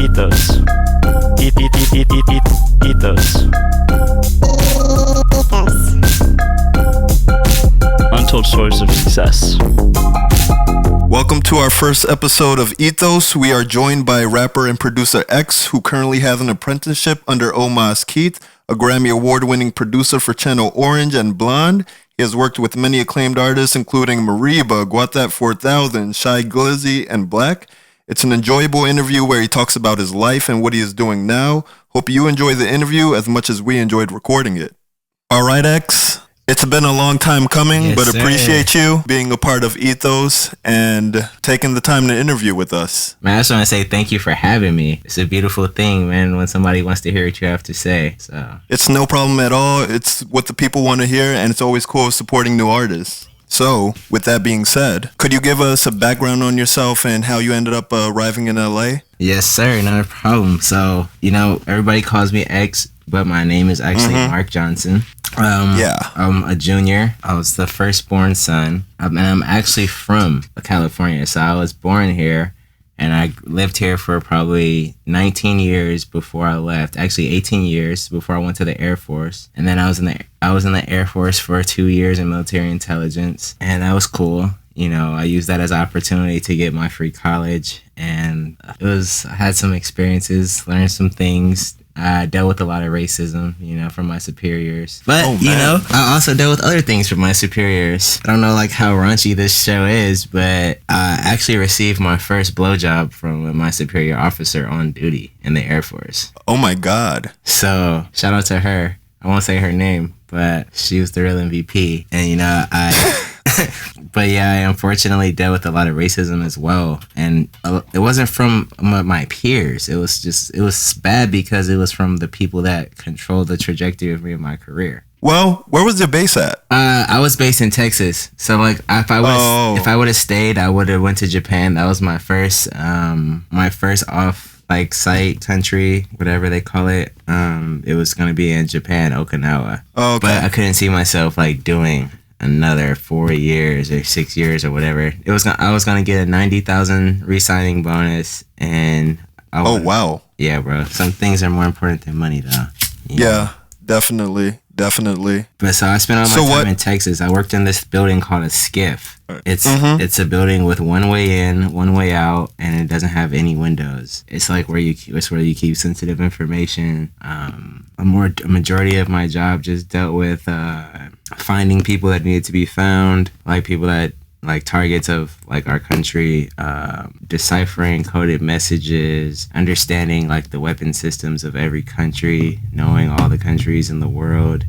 ETHOS. ETHOS. Untold stories of success. Welcome to our first episode of Ethos. We are joined by rapper and producer X, who currently has an apprenticeship under Omaas Keith, a Grammy award-winning producer for Channel Orange and Blonde. He has worked with many acclaimed artists, including Mariba, Guatat 4000, Shy Glizzy, and Black. It's an enjoyable interview where he talks about his life and what he is doing now. Hope you enjoy the interview as much as we enjoyed recording it. All right, X. It's been a long time coming, yes, but sir. Appreciate you being a part of Ethos and taking the time to interview with us. Man, I just want to say thank you for having me. It's a beautiful thing, man, when somebody wants to hear what you have to say. So It's no problem at all. It's what the people want to hear, and it's always cool supporting new artists. So, with that being said, could you give us a background on yourself and how you ended up arriving in LA? Yes, sir, not a problem. So, everybody calls me X, but my name is actually Mark Johnson. I'm a junior. I was the firstborn son, and I'm actually from California. So I was born here, and I lived here for probably 19 years before I left. Actually, 18 years before I went to the Air Force, and then I was in the Air Force for 2 years in military intelligence, and that was cool. I used that as an opportunity to get my free college, and I had some experiences, learned some things. I dealt with a lot of racism, from my superiors. But, I also dealt with other things from my superiors. I don't know, how raunchy this show is, but I actually received my first blowjob from my superior officer on duty in the Air Force. Oh, my God. So, shout out to her. I won't say her name, but she was the real MVP. And, But yeah, I unfortunately dealt with a lot of racism as well. And it wasn't from my peers. It was bad because it was from the people that controlled the trajectory of me and my career. Well, where was your base at? I was based in Texas. So if I would have stayed, I would have went to Japan. That was my first off site country, whatever they call it. It was going to be in Japan, Okinawa. Oh, okay. But I couldn't see myself doing another 4 years or 6 years or whatever. I was gonna get a 90,000 re-signing bonus, and wow. Yeah, bro. Some things are more important than money, though. Yeah, definitely. But so I spent all my time in Texas. I worked in this building called a skiff. It's a building with one way in, one way out, and it doesn't have any windows. It's where you keep sensitive information. A majority of my job just dealt with finding people that needed to be found, people that targets of our country, deciphering coded messages, understanding the weapon systems of every country, knowing all the countries in the world,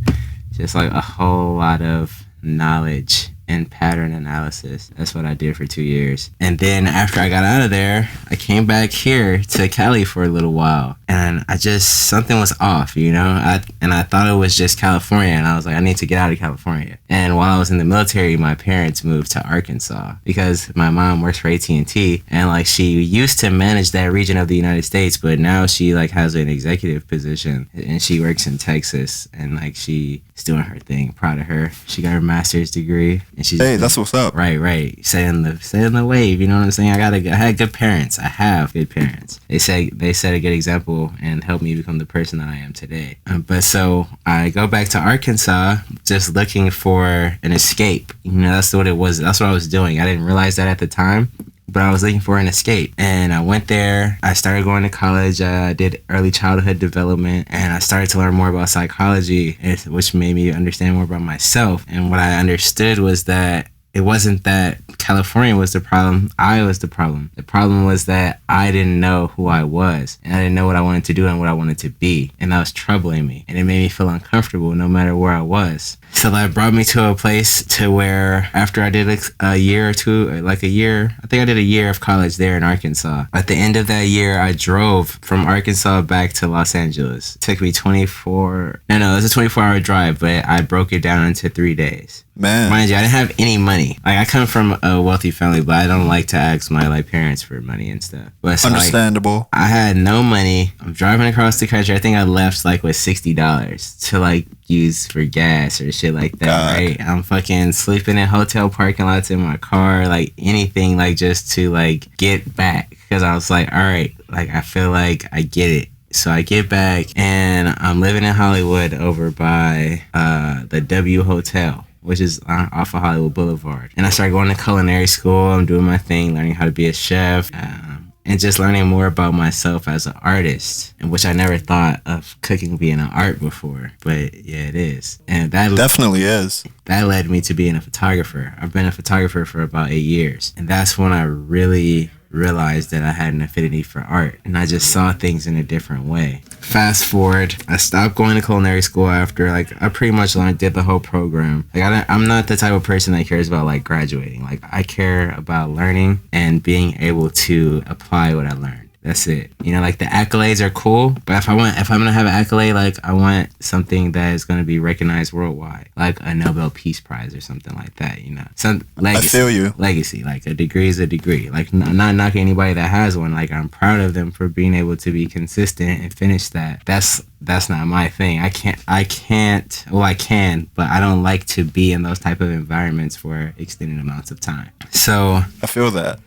just a whole lot of knowledge and pattern analysis. That's what I did for 2 years. And then after I got out of there, I came back here to Cali for a little while, and something was off, and I thought it was just California, and I was like, I need to get out of California. And while I was in the military, my parents moved to Arkansas because my mom works for AT&T, and she used to manage that region of the United States, but now she has an executive position, and she works in Texas, and she's doing her thing. Proud of her. She got her master's degree. And that's what's up. Right. Setting the wave. You know what I'm saying? I had good parents. I have good parents. They set a good example and helped me become the person that I am today. But so I go back to Arkansas, just looking for an escape. That's what it was. That's what I was doing. I didn't realize that at the time, but I was looking for an escape. And I went there. I started going to college. I did early childhood development, and I started to learn more about psychology, which made me understand more about myself. And what I understood was that it wasn't that California was the problem. I was the problem. The problem was that I didn't know who I was, and I didn't know what I wanted to do and what I wanted to be. And that was troubling me, and it made me feel uncomfortable no matter where I was. So that brought me to a place to where after I did a year or two, I think I did a year of college there in Arkansas. At the end of that year, I drove from Arkansas back to Los Angeles. It took me it was a 24-hour drive, but I broke it down into 3 days. Man. Mind you, I didn't have any money. I come from a wealthy family, but I don't like to ask my parents for money and stuff. But so, understandable. I had no money. I'm driving across the country. I think I left with $60 to use for gas or shit like that. God. Right? I'm fucking sleeping in hotel parking lots in my car, anything just to get back. because I was like, all right, like I feel like I get it. So I get back and I'm living in Hollywood over by the W Hotel, which is off of Hollywood Boulevard. And I started going to culinary school. I'm doing my thing, learning how to be a chef, and just learning more about myself as an artist, in which I never thought of cooking being an art before. But yeah, it is. And that definitely is. That led me to being a photographer. I've been a photographer for about 8 years. And that's when I really realized that I had an affinity for art, and I just saw things in a different way. Fast forward, I stopped going to culinary school after I pretty much did the whole program. I'm not the type of person that cares about graduating. I care about learning and being able to apply what I learned. That's it. The accolades are cool, but if I'm gonna have an accolade, I want something that is gonna be recognized worldwide, like a Nobel Peace Prize or something like that. Some legacy. I feel you. Legacy, a degree is a degree. I'm not knocking anybody that has one. I'm proud of them for being able to be consistent and finish that. That's not my thing. I can't. Well, I can, but I don't like to be in those type of environments for extended amounts of time. So I feel that.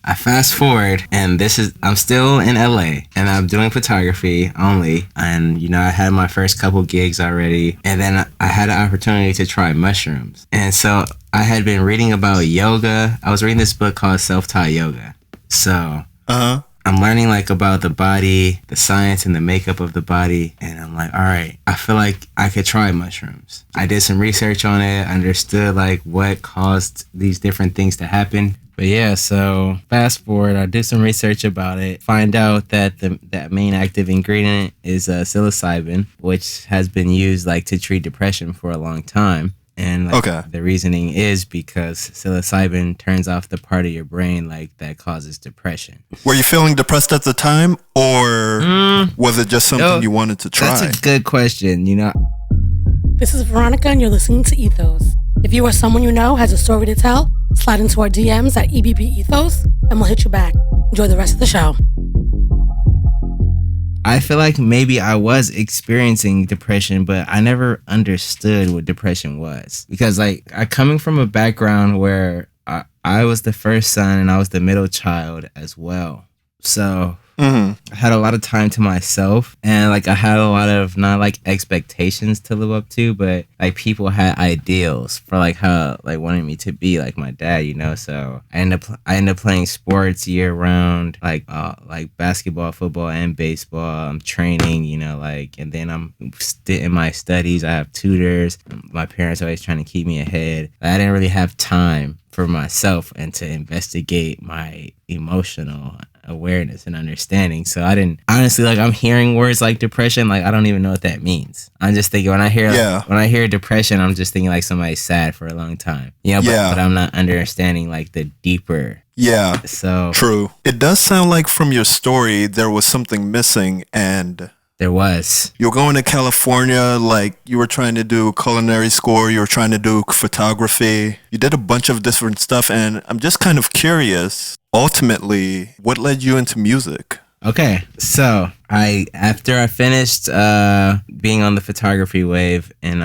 I fast forward, and I'm still in LA, and I'm doing photography only. And, I had my first couple gigs already, and then I had an opportunity to try mushrooms. And so I had been reading about yoga. I was reading this book called Self-Taught Yoga. So I'm learning about the body, the science and the makeup of the body. And I'm like, all right, I feel like I could try mushrooms. I did some research on it, understood what caused these different things to happen. But yeah, so fast forward, I do some research about it, find out that that main active ingredient is psilocybin, which has been used to treat depression for a long time. And the reasoning is because psilocybin turns off the part of your brain that causes depression. Were you feeling depressed at the time, or was it just something you wanted to try? That's a good question, This is Veronica, and you're listening to Ethos. If you or someone you know has a story to tell, slide into our DMs at EBB Ethos, and we'll hit you back. Enjoy the rest of the show. I feel like maybe I was experiencing depression, but I never understood what depression was. Because I coming from a background where I was the first son and I was the middle child as well. So I had a lot of time to myself, and I had a lot of not expectations to live up to, but people had ideals for how wanted me to be like my dad, So I ended up playing sports year round, basketball, football, and baseball. I'm training, and then I'm in my studies. I have tutors. My parents are always trying to keep me ahead. I didn't really have time for myself and to investigate my emotional awareness and understanding. So I didn't honestly I'm hearing words like depression, I don't even know what that means. I'm just thinking when I hear depression, I'm just thinking somebody's sad for a long time. But I'm not understanding the deeper. Yeah. So true. It does sound like from your story there was something missing, and there was. You're going to California, you were trying to do culinary school, you were trying to do photography. You did a bunch of different stuff, and I'm just kind of curious, ultimately, what led you into music? Okay, so after I finished being on the photography wave, and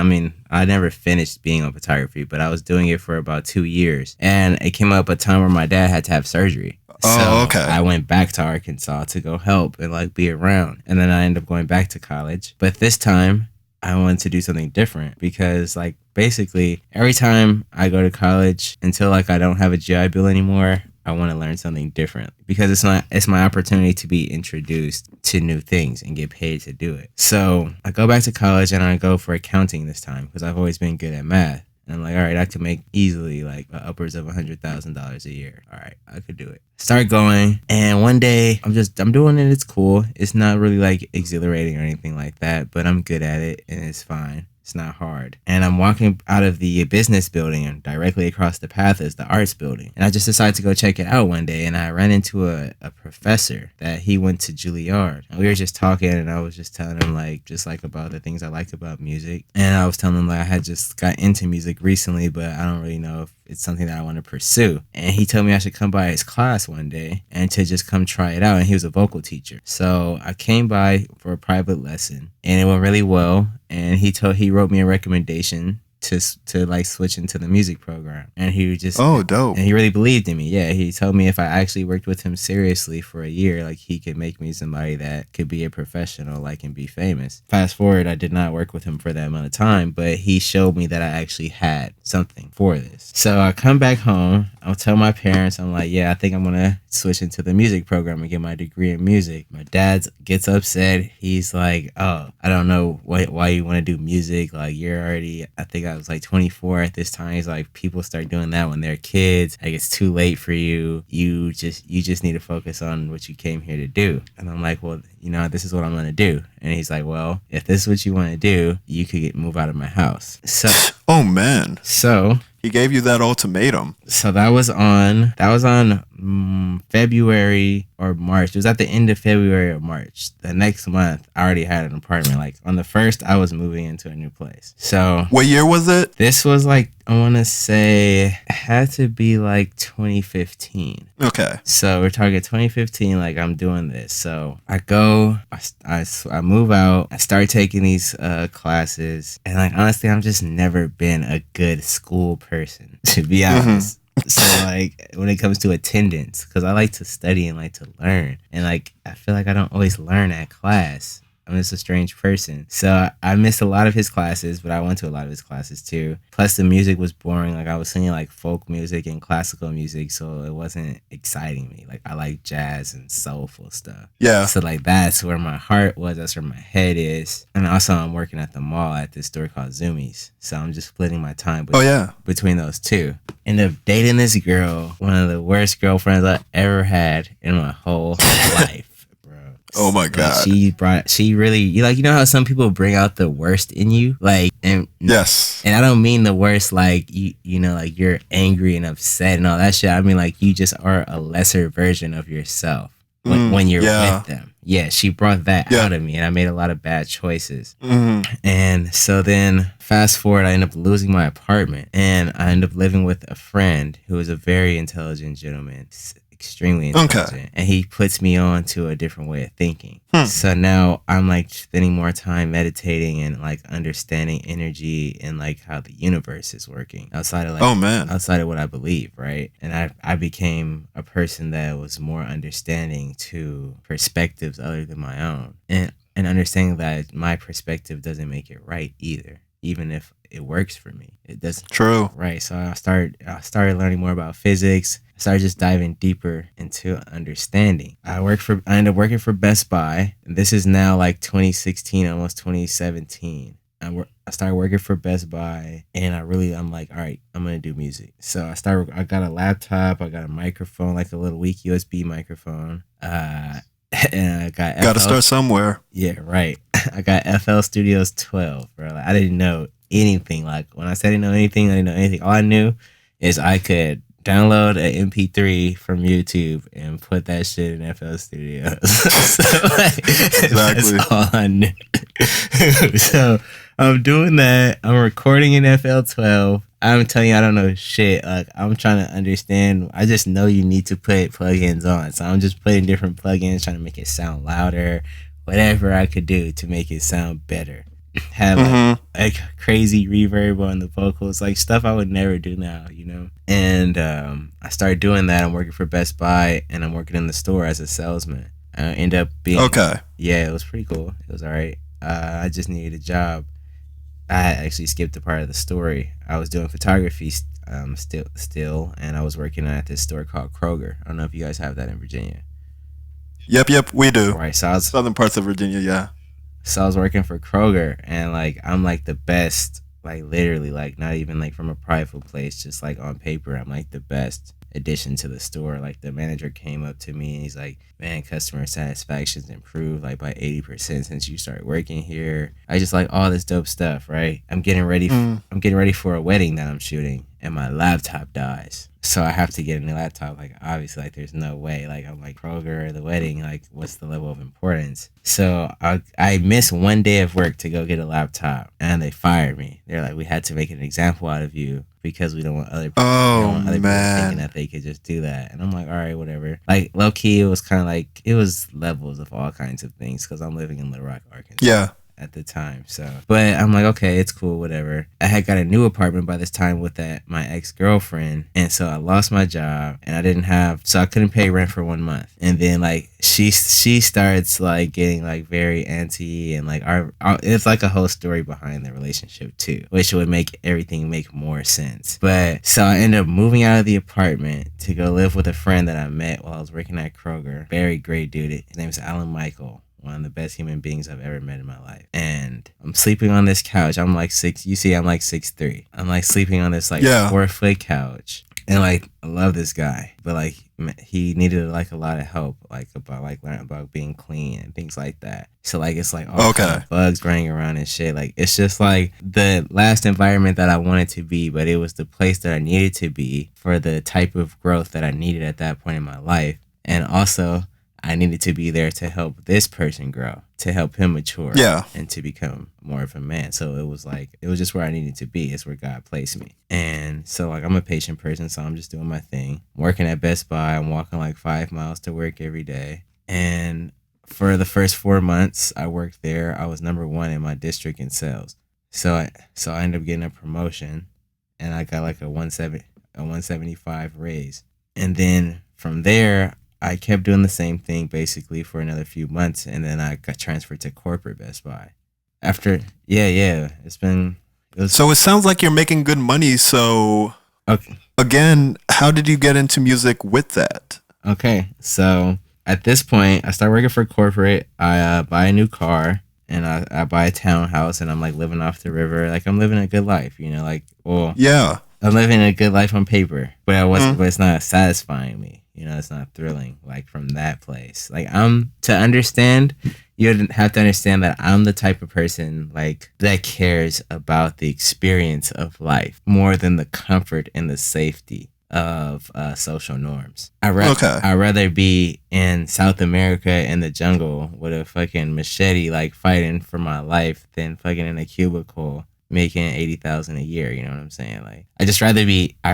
I never finished being on photography, but I was doing it for about 2 years, and it came up a time where my dad had to have surgery. Oh, okay. I went back to Arkansas to go help and be around. And then I ended up going back to college. But this time I wanted to do something different because basically every time I go to college until I don't have a GI Bill anymore, I want to learn something different because it's my opportunity to be introduced to new things and get paid to do it. So I go back to college and I go for accounting this time because I've always been good at math. And I'm all right, I could make easily upwards of $100,000 a year. All right, I could do it. Start going, and one day I'm doing it. It's cool. It's not really exhilarating or anything like that, but I'm good at it, and it's fine. It's not hard. And I'm walking out of the business building, and directly across the path is the arts building. And I just decided to go check it out one day, and I ran into a professor that he went to Juilliard. And we were just talking, and I was just telling him about the things I like about music. And I was telling him I had just got into music recently, but I don't really know if it's something that I want to pursue. And he told me I should come by his class one day and to just come try it out. And he was a vocal teacher. So I came by for a private lesson, and it went really well. And he wrote me a recommendation to like switch into the music program. And he was just dope. And he really believed in me. Yeah, he told me if I actually worked with him seriously for a year, like he could make me somebody that could be a professional, like, and be famous. Fast forward, I did not work with him for that amount of time, but he showed me that I actually had something for this. So I come back home, I'll tell my parents, I'm like, yeah, I think I'm gonna switch into the music program and get my degree in music. My dad gets upset. He's like, oh, I don't know why you want to do music. Like, you're already, I think I was like 24 at this time. He's like, people start doing that when they're kids. Like, it's too late for you. You just need to focus on what you came here to do. And I'm like, well, you know, this is what I'm going to do. And he's like, well, if this is what you want to do, you could move out of my house. So, oh man. So he gave you that ultimatum. So that was on February or March. It was at the end of February or March. The next month, I already had an apartment. Like, on the 1st, I was moving into a new place. So what year was it? This was like, I want to say it had to be like 2015. Okay. So we're talking 2015, like, I'm doing this. So I go, I move out, I start taking these classes. And, like, honestly, I've just never been a good school person, to be honest. So, like, when it comes to attendance, because I like to study and like to learn. And, like, I feel like I don't always learn at class. I'm just a strange person. So I missed a lot of his classes, but I went to a lot of his classes too. Plus the music was boring. Like, I was singing like folk music and classical music, so it wasn't exciting me. Like, I like jazz and soulful stuff. Yeah. So, like, that's where my heart was. That's where my head is. And also I'm working at the mall at this store called Zoomies. So I'm just splitting my time between those two. End up dating this girl, one of the worst girlfriends I ever had in my whole life. Oh my God. She really, like, you know how some people bring out the worst in you? Like, and yes. And I don't mean the worst, like, you know, like, you're angry and upset and all that shit. I mean, like, you just are a lesser version of yourself when you're with them. Yeah, she brought that out of me, and I made a lot of bad choices. And so then, fast forward, I end up losing my apartment, and I end up living with a friend who is a very intelligent gentleman. Extremely intelligent, and he puts me on to a different way of thinking. So now I'm like spending more time meditating and like understanding energy and like how the universe is working outside of like outside of what I believe, right? And I became a person that was more understanding to perspectives other than my own, and understanding that my perspective doesn't make it right either, even if it works for me. It doesn't. True. Right. So I started learning more about physics. I started just diving deeper into understanding. I ended up working for Best Buy. And this is now like 2016, almost 2017. I started working for Best Buy, and I'm like, all right, I'm gonna do music. So I got a laptop, I got a microphone, like a little weak USB microphone. And I gotta start somewhere. Yeah, right. I got FL Studios 12, bro. Like, I didn't know anything. Like, when I said I didn't know anything, I didn't know anything. All I knew is I could download an MP3 from YouTube and put that shit in FL Studios. So, like, exactly. That's all I knew. So I'm doing that. I'm recording in FL 12. I'm telling you, I don't know shit. Like, I'm trying to understand. I just know you need to put plugins on. So I'm just putting different plugins, trying to make it sound louder, whatever I could do to make it sound better. Have like crazy reverb on the vocals, like stuff I would never do now, you know? And I started doing that. I'm working for Best Buy, and I'm working in the store as a salesman. I end up being... Okay. Yeah, it was pretty cool. It was all right. I just needed a job. I actually skipped a part of the story. I was doing photography still, and I was working at this store called Kroger. I don't know if you guys have that in Virginia. Yep, we do. Right, so southern parts of Virginia, yeah. So I was working for Kroger, and like I'm like the best, like literally, like not even like from a prideful place, just like on paper, I'm like the best addition to the store. Like, the manager came up to me and he's like, man, customer satisfaction's improved like by 80% since you started working here. I just like all this dope stuff, right? I'm getting ready for a wedding that I'm shooting, and my laptop dies. So I have to get a new laptop. Like, obviously, like, there's no way. Like, I'm like, Kroger, the wedding, like, what's the level of importance? So I missed one day of work to go get a laptop, and they fired me. They're like, we had to make an example out of you because we don't want other people, people thinking that they could just do that. And I'm like, all right, whatever. Like, low key, it was kind of like, it was levels of all kinds of things because I'm living in Little Rock, Arkansas. Yeah. at the time. So, but I'm like, okay, it's cool, whatever. I had got a new apartment by this time with my ex-girlfriend, and so I lost my job, and so I couldn't pay rent for 1 month. And then like she starts like getting like very antsy, and like our it's like a whole story behind the relationship too, which would make everything make more sense. But so I ended up moving out of the apartment to go live with a friend that I met while I was working at Kroger. Very great dude. His name is Alan Michael. One of the best human beings I've ever met in my life. And I'm sleeping on this couch. I'm like 6'3". I'm like sleeping on this like 4-foot couch. And like, I love this guy, but like he needed like a lot of help, like about like learning about being clean and things like that. So like, it's like all kind of bugs running around and shit. Like, it's just like the last environment that I wanted to be, but it was the place that I needed to be for the type of growth that I needed at that point in my life. And also, I needed to be there to help this person grow, to help him mature, and to become more of a man. So it was just where I needed to be. It's where God placed me. And so like, I'm a patient person, so I'm just doing my thing. I'm working at Best Buy. I'm walking like 5 miles to work every day. And for the first 4 months I worked there, I was number 1 in my district in sales. So I ended up getting a promotion, and I got like a 175 raise. And then from there, I kept doing the same thing basically for another few months, and then I got transferred to corporate Best Buy. After, So it sounds like you're making good money. So again, how did you get into music with that? Okay, so at this point, I start working for corporate. I buy a new car, and I buy a townhouse, and I'm like living off the river. Like, I'm living a good life, you know, like, well, yeah, I'm living a good life on paper, but but it's not satisfying me. You know, it's not thrilling, like, from that place. Like, to understand, you have to understand that I'm the type of person, like, that cares about the experience of life more than the comfort and the safety of social norms. I'd rather be in South America in the jungle with a fucking machete, like, fighting for my life than fucking in a cubicle making $80,000 a year. You know what I'm saying? Like, I'd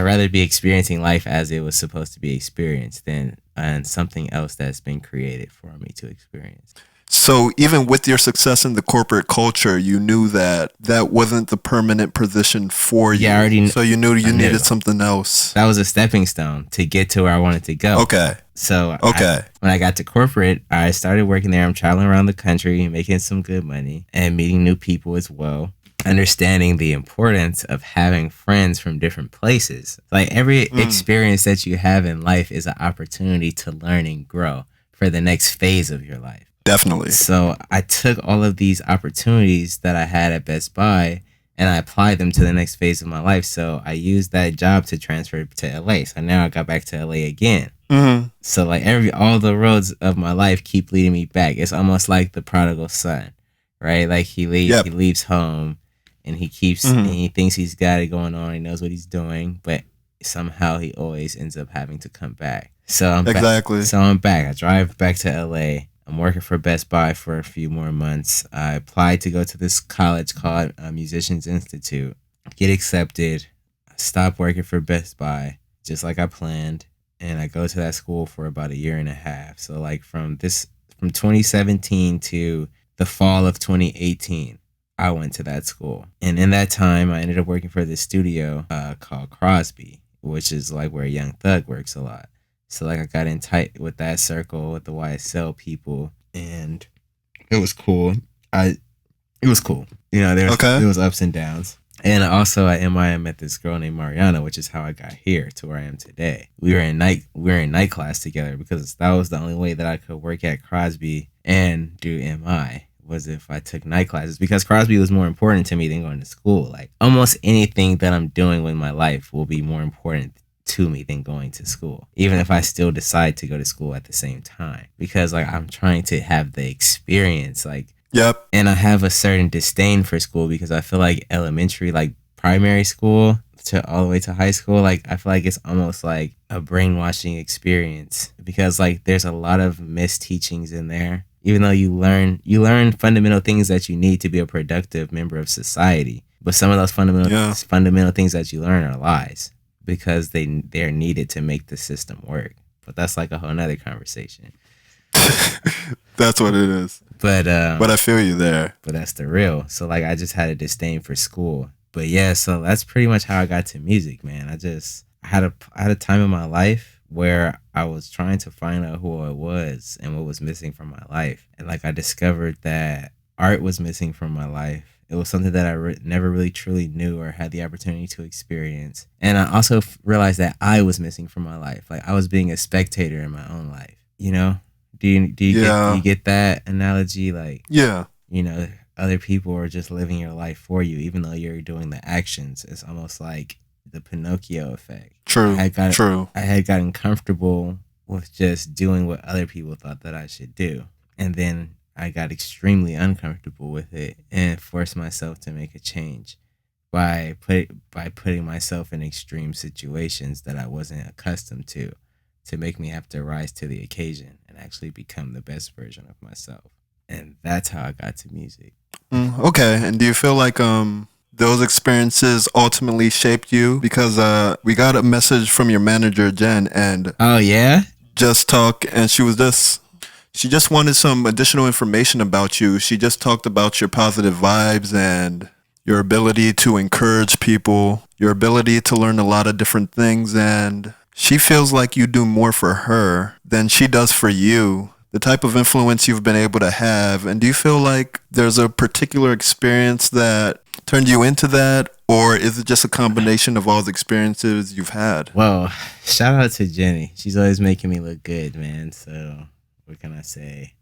rather be experiencing life as it was supposed to be experienced than something else that's been created for me to experience. So even with your success in the corporate culture, you knew that wasn't the permanent position for you. Yeah, I already. So you knew you needed something else. That was a stepping stone to get to where I wanted to go. Okay. So when I got to corporate, I started working there. I'm traveling around the country, making some good money, and meeting new people as well. Understanding the importance of having friends from different places. Like, every experience that you have in life is an opportunity to learn and grow for the next phase of your life. Definitely. So I took all of these opportunities that I had at Best Buy, and I applied them to the next phase of my life. So I used that job to transfer to LA. So now I got back to LA again. Mm-hmm. So like, all the roads of my life keep leading me back. It's almost like the prodigal son, right? Like, he leaves home, and he keeps, and he thinks he's got it going on. He knows what he's doing, but somehow he always ends up having to come back. So I'm back. So I'm back. I drive back to LA. I'm working for Best Buy for a few more months. I applied to go to this college called Musicians Institute, get accepted. I stop working for Best Buy just like I planned, and I go to that school for about 1.5 years. So like, from 2017 to the fall of 2018. I went to that school. And in that time, I ended up working for this studio called Crosby, which is like where Young Thug works a lot. So like, I got in tight with that circle, with the YSL people, and it was cool. It was cool. You know, there was ups and downs. And also at MI, I met this girl named Mariana, which is how I got here to where I am today. We were in night class together, because that was the only way that I could work at Crosby and do MI. Was if I took night classes, because Crosby was more important to me than going to school. Like, almost anything that I'm doing with my life will be more important to me than going to school, even if I still decide to go to school at the same time, because like, I'm trying to have the experience. Like, yep. And I have a certain disdain for school, because I feel like elementary, like primary school to all the way to high school, like, I feel like it's almost like a brainwashing experience, because like, there's a lot of misteachings in there. Even though you learn fundamental things that you need to be a productive member of society, but some of those fundamental things that you learn are lies, because they're needed to make the system work. But that's like a whole nother conversation. That's what it is. But I feel you there. But that's the real. So like I just had a disdain for school. But yeah, so that's pretty much how I got to music, man. I had a time in my life where I was trying to find out who I was and what was missing from my life. And like I discovered that art was missing from my life. It was something that I never really truly knew or had the opportunity to experience. And I also realized that I was missing from my life. Like I was being a spectator in my own life, you know? Do you get that analogy? Like, yeah, you know, other people are just living your life for you, even though you're doing the actions. It's almost like the Pinocchio effect. True. I had gotten comfortable with just doing what other people thought that I should do. And then I got extremely uncomfortable with it and forced myself to make a change by putting myself in extreme situations that I wasn't accustomed to make me have to rise to the occasion and actually become the best version of myself. And that's how I got to music. Okay. And do you feel like those experiences ultimately shaped you? Because we got a message from your manager, Jen, and oh yeah, Just Talk, and she just wanted some additional information about you. She just talked about your positive vibes and your ability to encourage people, your ability to learn a lot of different things, and she feels like you do more for her than she does for you. The type of influence you've been able to have. And do you feel like there's a particular experience that turned you into that? Or is it just a combination of all the experiences you've had? Well, shout out to Jenny. She's always making me look good, man. So what can I say?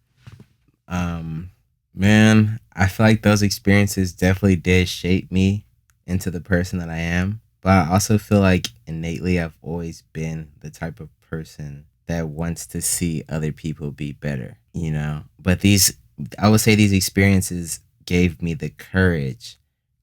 Man, I feel like those experiences definitely did shape me into the person that I am. But I also feel like innately I've always been the type of person that wants to see other people be better, you know? But I would say these experiences gave me the courage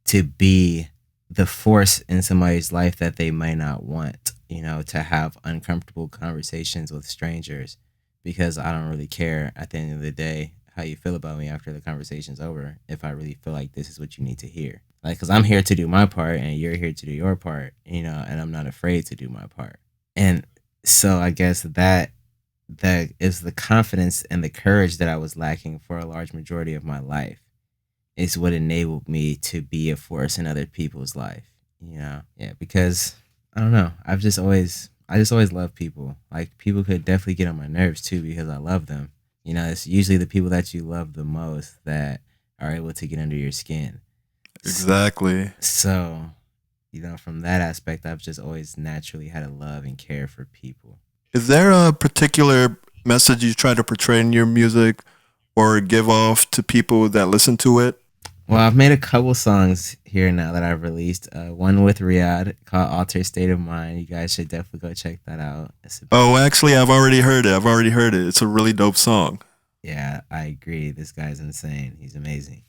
to be the force in somebody's life that they might not want, you know, to have uncomfortable conversations with strangers, because I don't really care at the end of the day how you feel about me after the conversation's over if I really feel like this is what you need to hear. Like, because I'm here to do my part and you're here to do your part, you know, and I'm not afraid to do my part. And so I guess that is the confidence and the courage that I was lacking for a large majority of my life is what enabled me to be a force in other people's life, you know? Yeah, because I don't know. I just always loved people. Like, people could definitely get on my nerves too because I love them. You know, it's usually the people that you love the most that are able to get under your skin. Exactly. So, you know, from that aspect, I've just always naturally had a love and care for people. Is there a particular message you try to portray in your music or give off to people that listen to it? Well, I've made a couple songs here now that I've released. One with Riyadh called Altered State of Mind. You guys should definitely go check that out. Oh, actually, I've already heard it. It's a really dope song. Yeah, I agree. This guy's insane. He's amazing.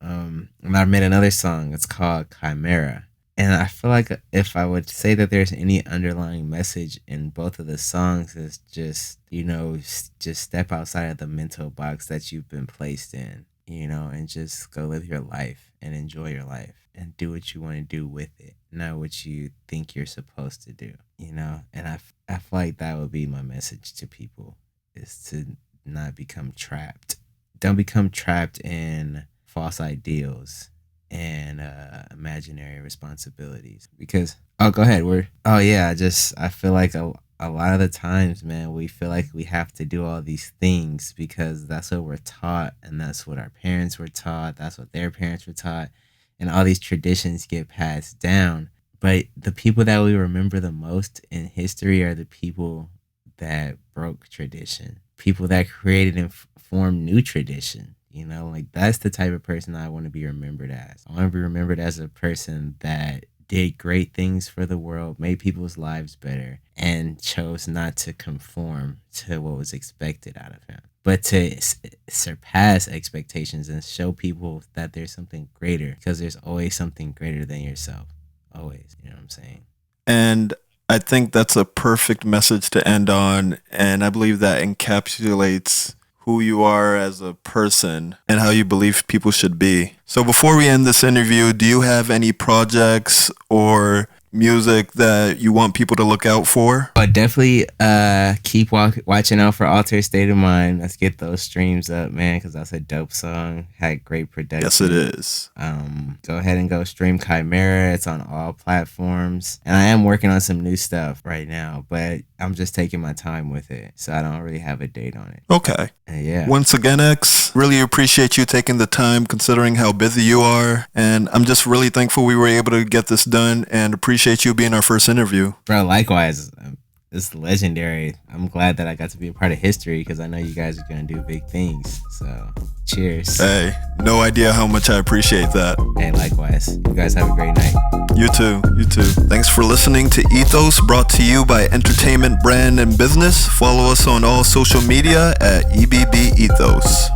And I've made another song. It's called Chimera. And I feel like if I would say that there's any underlying message in both of the songs, is just, you know, just step outside of the mental box that you've been placed in, you know, and just go live your life and enjoy your life and do what you want to do with it, not what you think you're supposed to do, you know. And I feel like that would be my message to people, is to not become trapped. Don't become trapped in false ideals and imaginary responsibilities. Because go ahead. I feel like a lot of the times, man, we feel like we have to do all these things because that's what we're taught, and that's what our parents were taught, that's what their parents were taught, and all these traditions get passed down. But the people that we remember the most in history are the people that broke tradition, people that created and formed new tradition. You know, like, that's the type of person I want to be remembered as. I want to be remembered as a person that did great things for the world, made people's lives better, and chose not to conform to what was expected out of him, but to surpass expectations and show people that there's something greater, because there's always something greater than yourself. Always. You know what I'm saying? And I think that's a perfect message to end on, and I believe that encapsulates who you are as a person and how you believe people should be. So before we end this interview, do you have any projects or music that you want people to look out for? But definitely keep watching out for Altered State of Mind. Let's get those streams up, man, because that's a dope song. Had great production. Yes, it is. Go ahead and go stream Chimera. It's on all platforms. And I am working on some new stuff right now, but I'm just taking my time with it. So I don't really have a date on it. Okay. Yeah. Once again, X, really appreciate you taking the time considering how busy you are. And I'm just really thankful we were able to get this done and appreciate you being our first interview. Bro, likewise. It's legendary. I'm glad that I got to be a part of history because I know you guys are going to do big things. So, cheers. Hey, no idea how much I appreciate that. Hey, likewise. You guys have a great night. You too. You too. Thanks for listening to Ethos, brought to you by Entertainment Brand and Business. Follow us on all social media at EBB Ethos.